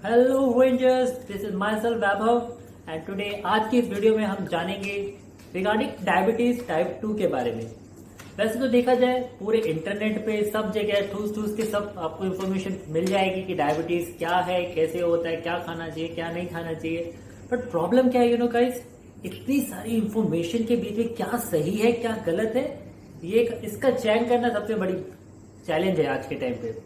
Hello rangers, this is my self Vaibhav and today आज की इस वीडियो में हम जानेंगे रिगार्डिंग डायबिटीज टाइप 2 के बारे में। वैसे तो देखा जाए पूरे इंटरनेट पे सब जगह ठूस ठूस के सब आपको इन्फॉर्मेशन मिल जाएगी कि डायबिटीज क्या है, कैसे होता है, क्या खाना चाहिए, क्या नहीं खाना चाहिए। बट प्रॉब्लम क्या है गाइस, इतनी सारी इन्फॉर्मेशन के बीच में क्या सही है क्या गलत है, ये इसका चयन करना सबसे बड़ी चैलेंज है आज के टाइम पे।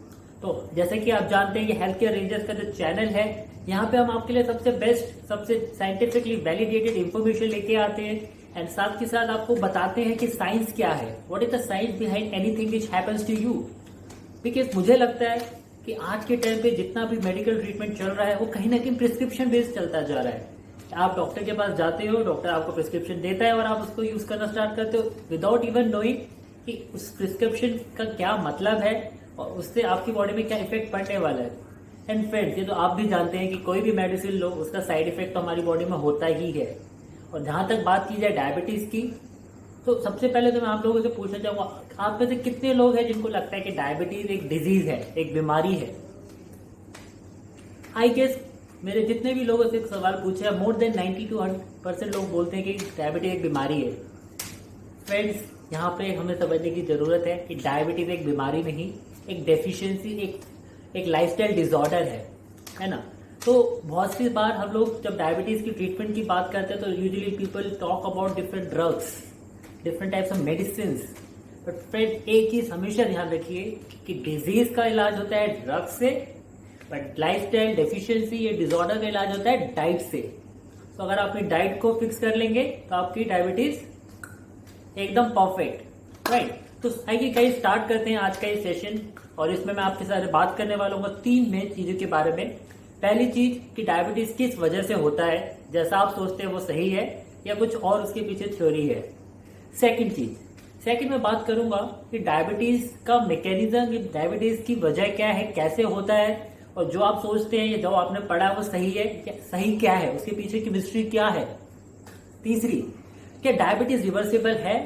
तो जैसे कि आप जानते हैं कि हेल्थ केयर रेंजर्स का जो चैनल है, यहाँ पे हम आपके लिए सबसे बेस्ट, सबसे साइंटिफिकली वैलिडेटेड इंफॉर्मेशन लेके आते हैं एंड साथ के साथ आपको बताते हैं कि साइंस क्या है, what is the science behind anything which happens to you. Because मुझे लगता है कि आज के टाइम पे जितना भी मेडिकल ट्रीटमेंट चल रहा है वो कहीं ना कहीं प्रिस्क्रिप्शन बेस्ड चलता जा रहा है। आप डॉक्टर के पास जाते हो, डॉक्टर आपको प्रिस्क्रिप्शन देता है और आप उसको यूज करना स्टार्ट करते हो विदाउट इवन नोइंग कि उस प्रिस्क्रिप्शन का क्या मतलब है और उससे आपकी बॉडी में क्या इफेक्ट पड़ने वाला है। एंड फ्रेंड्स, ये तो आप भी जानते हैं कि कोई भी मेडिसिन लो उसका साइड इफेक्ट तो हमारी बॉडी में होता ही है। और जहां तक बात की जाए डायबिटीज की, तो सबसे पहले तो मैं आप लोगों से पूछना चाहूंगा, आप में से कितने लोग हैं जिनको लगता है कि डायबिटीज एक डिजीज है, एक बीमारी है। आई गेस मेरे जितने भी लोगों से एक सवाल पूछे, मोर देन 90 to 100% लोग बोलते हैं कि डायबिटीज एक बीमारी है। फ्रेंड्स, यहाँ पे हमें समझने की जरूरत है कि डायबिटीज एक बीमारी नहीं, एक डेफिशिएंसी, एक लाइफस्टाइल डिसऑर्डर है ना। तो बहुत सी बार हम लोग जब डायबिटीज की ट्रीटमेंट की बात करते हैं तो usually people talk about different drugs, different types of medicine. But friend, एक चीज हमेशा ध्यान रखिए कि डिजीज का इलाज होता है ड्रग से, बट लाइफस्टाइल डेफिशिएंसी, ये डिसऑर्डर का इलाज होता है डाइट से। तो अगर आप अपनी डाइट को फिक्स कर लेंगे तो आपकी डायबिटीज एकदम परफेक्ट, राइट। तो आइए गाइस स्टार्ट करते हैं आज का ये सेशन। और इसमें मैं आपके साथ बात करने वाला हूँ 3 मेन चीजों के बारे में। पहली चीज कि डायबिटीज किस वजह से होता है, जैसा आप सोचते हैं वो सही है या कुछ और उसके पीछे थ्योरी है। सेकंड मैं बात करूंगा कि डायबिटीज का मैकेनिज्म, डायबिटीज की वजह क्या है, कैसे होता है, और जो आप सोचते हैं या जो आपने पढ़ा है वो सही है, सही क्या है, उसके पीछे केमिस्ट्री क्या है। तीसरी, क्या डायबिटीज रिवर्सिबल है,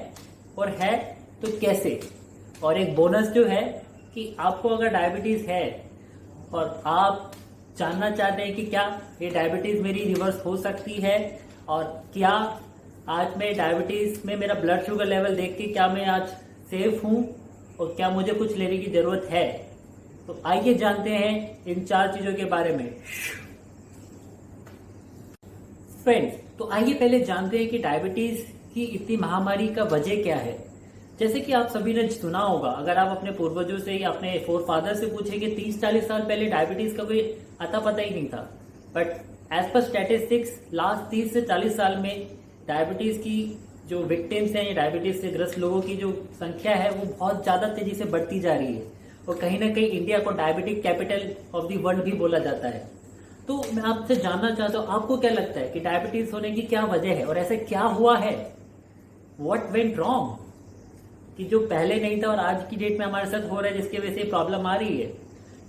और है तो कैसे। और एक बोनस जो है कि आपको अगर डायबिटीज है और आप जानना चाहते हैं कि क्या ये डायबिटीज मेरी रिवर्स हो सकती है, और क्या आज मैं डायबिटीज में मेरा ब्लड शुगर लेवल देख के क्या मैं आज सेफ हूं, और क्या मुझे कुछ लेने की जरूरत है। तो आइए जानते हैं इन 4 चीजों के बारे में। फ्रेंड्स, तो आइए पहले जानते हैं कि डायबिटीज की इतनी महामारी का वजह क्या है। जैसे कि आप सभी ने सुना होगा, अगर आप अपने पूर्वजों से या अपने फोरफादर से पूछेंगे 30-40 साल पहले डायबिटीज का कोई अता पता ही नहीं था। But as per statistics last 30 से 40 साल में डायबिटीज की जो विक्टिम्स हैं, डायबिटीज से ग्रस्त लोगों की जो संख्या है वो बहुत ज्यादा तेजी से बढ़ती जा रही है। और कहीं ना कहीं इंडिया को diabetic capital of the world भी बोला जाता है। तो मैं आपसे जानना चाहता हूँ, आपको क्या लगता है कि डायबिटीज होने की क्या वजह है और ऐसा क्या हुआ है, व्हाट वेंट रॉन्ग, कि जो पहले नहीं था और आज की डेट में हमारे साथ हो रहा है जिसकी वजह से प्रॉब्लम आ रही है।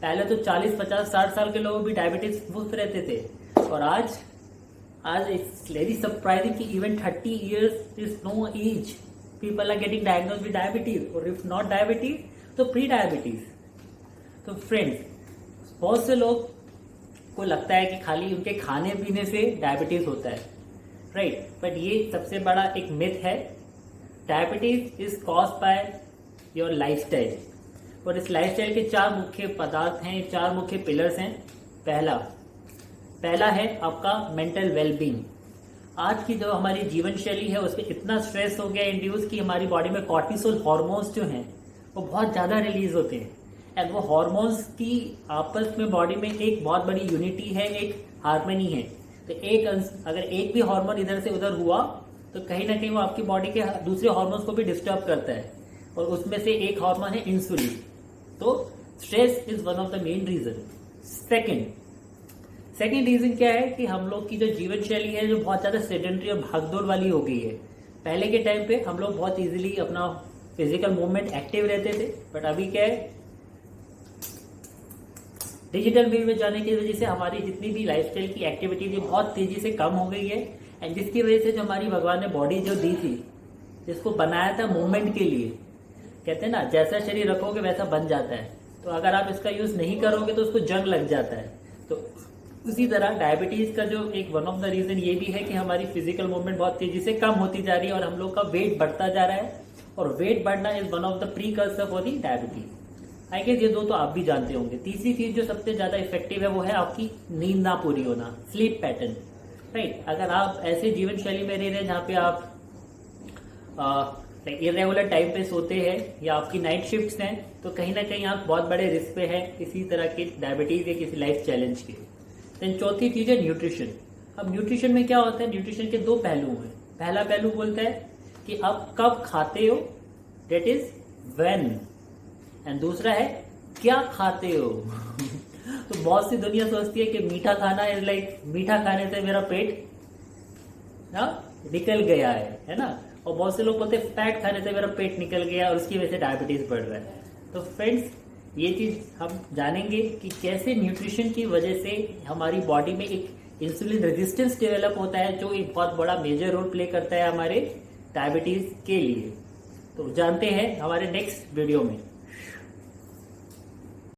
पहले तो 40, 50, 60 साल के लोग भी डायबिटीज मुक्त रहते थे, और आज इट्स वेरी सरप्राइजिंग कि even 30 years is no age, people are getting diagnose with diabetes, और इफ नॉट डायबिटीज तो प्री डायबिटीज। तो फ्रेंड्स, बहुत से लोग को लगता है कि खाली उनके खाने पीने से डायबिटीज होता है, राइट। बट ये सबसे बड़ा एक मिथ है। Diabetes is cause by your lifestyle, और इस लाइफस्टाइल के 4 मुख्य पदार्थ हैं, 4 मुख्य पिलर्स हैं। पहला है आपका मेंटल वेलबींग। आज की जो हमारी जीवन शैली है उसमें इतना स्ट्रेस हो गया इंड्यूस कि हमारी बॉडी में कॉर्टिसोल हार्मोन्स जो हैं वो बहुत ज्यादा रिलीज होते हैं। एंड वो हार्मोन्स की आपस में बॉडी में एक बहुत बड़ी यूनिटी है, एक हार्मनी है। तो अगर एक भी हार्मोन इधर से उधर हुआ तो कहीं ना कहीं वो आपकी बॉडी के दूसरे हार्मोन्स को भी डिस्टर्ब करता है, और उसमें से एक हार्मोन है इंसुलिन। तो stress is one of the main reason. Second reason क्या है कि हम लोग की जो जीवन शैली है जो बहुत ज्यादा सेडेंटरी और भागदौड़ वाली हो गई है। पहले के टाइम पे हम लोग बहुत इजीली अपना फिजिकल मूवमेंट एक्टिव रहते थे, बट अभी क्या है, डिजिटल वे में जाने की वजह से हमारी जितनी भी लाइफस्टाइल की एक्टिविटी थी बहुत तेजी से कम हो गई है। एंड जिसकी वजह से जो हमारी भगवान ने बॉडी जो दी थी, जिसको बनाया था मूवमेंट के लिए, कहते हैं ना जैसा शरीर रखोगे वैसा बन जाता है। तो अगर आप इसका यूज नहीं करोगे तो उसको जंग लग जाता है। तो उसी तरह डायबिटीज का जो एक वन ऑफ द रीजन ये भी है कि हमारी फिजिकल मूवमेंट बहुत तेजी से कम होती जा रही है और हम लोग का वेट बढ़ता जा रहा है, और वेट बढ़ना is one of the precursor for the diabetes. I guess ये दो तो आप भी जानते होंगे। तीसरी चीज जो सबसे ज्यादा इफेक्टिव है वो है आपकी नींद ना पूरी होना, स्लीप पैटर्न। राइट, अगर आप ऐसे जीवन शैली में रह रहे हैं जहाँ पे आप इरेगुलर टाइम पे सोते हैं या आपकी नाइट शिफ्ट्स हैं, तो कहीं ना कहीं आप बहुत बड़े रिस्क पे हैं किसी तरह के डायबिटीज या किसी लाइफ चैलेंज के। देन चौथी चीज है न्यूट्रिशन। अब न्यूट्रिशन में क्या होता है, न्यूट्रिशन के दो पहलू हैं। पहला पहलू बोलता है कि आप कब खाते हो, डेट इज व्हेन, एंड दूसरा है क्या खाते हो। तो बहुत सी दुनिया सोचती है कि मीठा खाना इज लाइक मीठा खाने से मेरा पेट निकल गया है ना, और बहुत से लोग बोलते हैं फैट खाने से मेरा पेट निकल गया और उसकी वजह से डायबिटीज बढ़ रहा है। तो फ्रेंड्स, ये चीज हम जानेंगे कि कैसे न्यूट्रिशन की वजह से हमारी बॉडी में एक इंसुलिन रेजिस्टेंस डेवलप होता है, जो एक बहुत बड़ा मेजर रोल प्ले करता है हमारे डायबिटीज के लिए। तो जानते हैं हमारे नेक्स्ट वीडियो में।